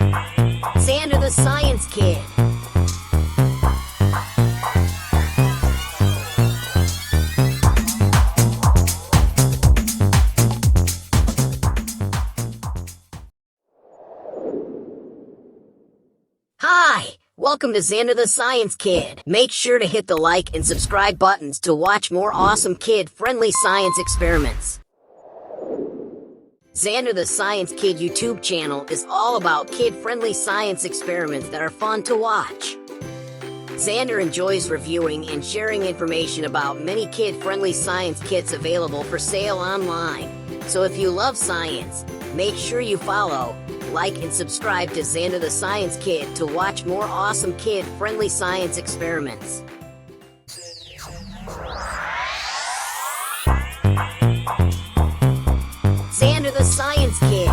Zander the Science Kid. Hi, welcome to Zander the Science Kid. Make sure to hit the like and subscribe buttons to watch more awesome kid-friendly science experiments. Zander the Science Kid YouTube channel is all about kid-friendly science experiments that are fun to watch. Zander enjoys reviewing and sharing information about many kid-friendly science kits available for sale online. So if you love science, make sure you follow, like, and subscribe to Zander the Science Kid to watch more awesome kid-friendly science experiments. Zander the Science Kid.